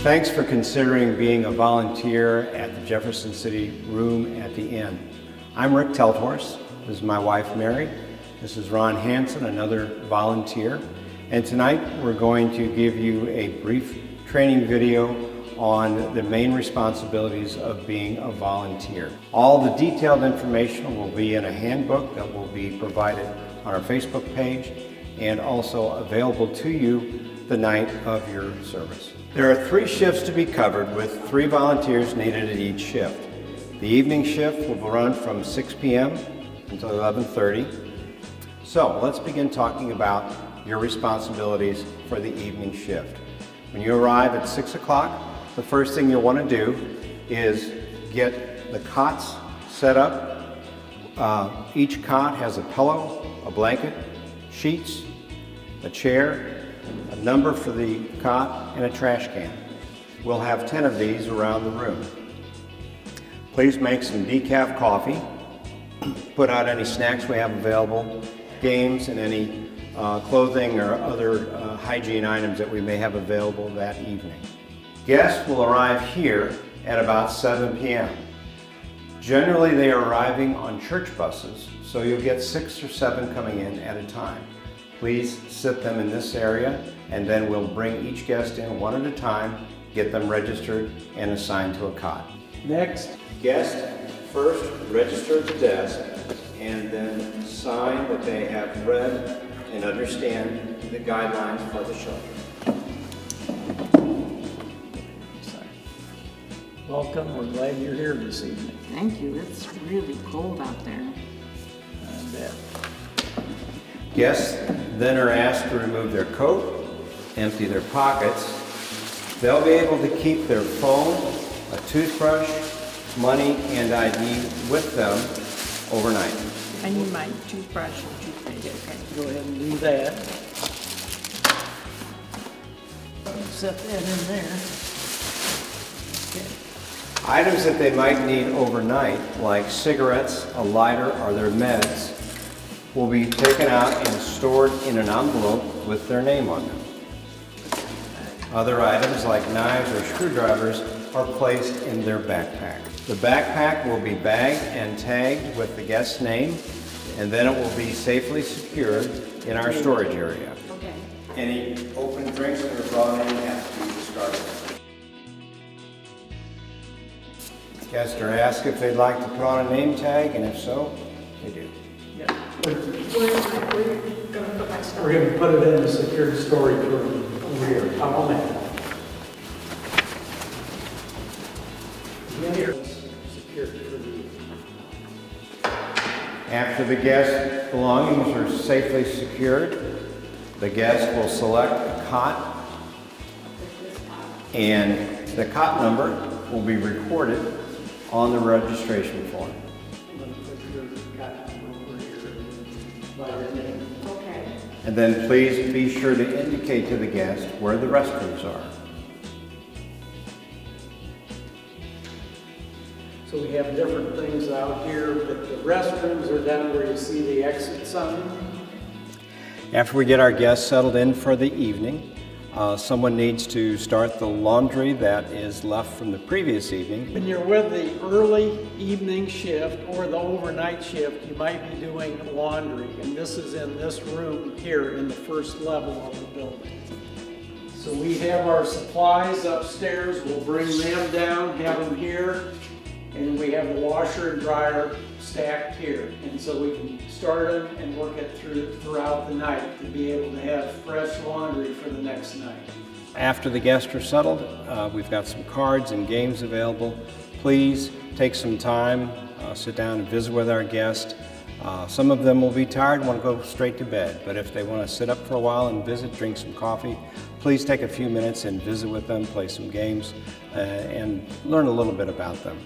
Thanks for considering being a volunteer at the Jefferson City Room at the Inn. I'm Rick Telthorst. This is my wife, Mary. This is Ron Hansen, another volunteer. And tonight we're going to give you a brief training video on the main responsibilities of being a volunteer. All the detailed information will be in a handbook that will be provided on our Facebook page and also available to you the night of your service. There are 3 shifts to be covered with 3 volunteers needed at each shift. The evening shift will run from 6 p.m. until 11:30. So let's begin talking about your responsibilities for the evening shift. When you arrive at 6 o'clock, the first thing you'll want to do is get the cots set up. Each cot has a pillow, a blanket, sheets, a chair, a number for the cot, and a trash can. We'll have 10 of these around the room. Please make some decaf coffee. Put out any snacks we have available, games, and any clothing or other hygiene items that we may have available that evening. Guests will arrive here at about 7 p.m. Generally, they are arriving on church buses, so you'll get 6 or 7 coming in at a time. Please sit them in this area, and then we'll bring each guest in one at a time, get them registered and assigned to a cot. Next. Guests first register at the desk and then sign that they have read and understand the guidelines for the shelter. Welcome, we're glad you're here this evening. Thank you, it's really cold out there. I bet. Guests then are asked to remove their coat, empty their pockets. They'll be able to keep their phone, a toothbrush, money, and ID with them overnight. I need my toothbrush and toothpaste. Okay. Go ahead and do that. Set that in there. Okay. Items that they might need overnight, like cigarettes, a lighter, or their meds, will be taken out and stored in an envelope with their name on them. Other items like knives or screwdrivers are placed in their backpack. The backpack will be bagged and tagged with the guest's name, and then it will be safely secured in our storage area. Okay. Any open drinks that are brought in have to be discarded. Guests are asked if they'd like to put on a name tag, and if so, they do. Yeah. Where are you going to put my stuff? We're going to put it in the secured storage room over here. Up on that. Here. Secured for the... After the guest's belongings are safely secured, the guest will select a cot, and the cot number will be recorded on the registration form. I'm going to put your cot number over here by your name. Okay. And then please be sure to indicate to the guest where the restrooms are. So we have different things out here, but the restrooms are down where you see the exit sign. After we get our guests settled in for the evening, someone needs to start the laundry that is left from the previous evening. When you're with the early evening shift or the overnight shift, you might be doing laundry, and this is in this room here in the first level of the building. So we have our supplies upstairs, we'll bring them down, have them here, and we have the washer and dryer stacked here. And so we can start them and work it throughout the night to be able to have fresh laundry for the next night. After the guests are settled, we've got some cards and games available. Please take some time, sit down and visit with our guests. Some of them will be tired and want to go straight to bed, but if they want to sit up for a while and visit, drink some coffee, please take a few minutes and visit with them, play some games, and learn a little bit about them.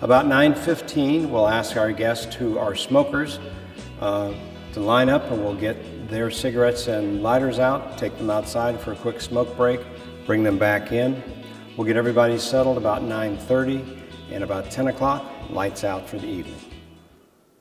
About 9:15, we'll ask our guests who are smokers to line up, and we'll get their cigarettes and lighters out, take them outside for a quick smoke break, bring them back in. We'll get everybody settled about 9:30, and about 10 o'clock, lights out for the evening.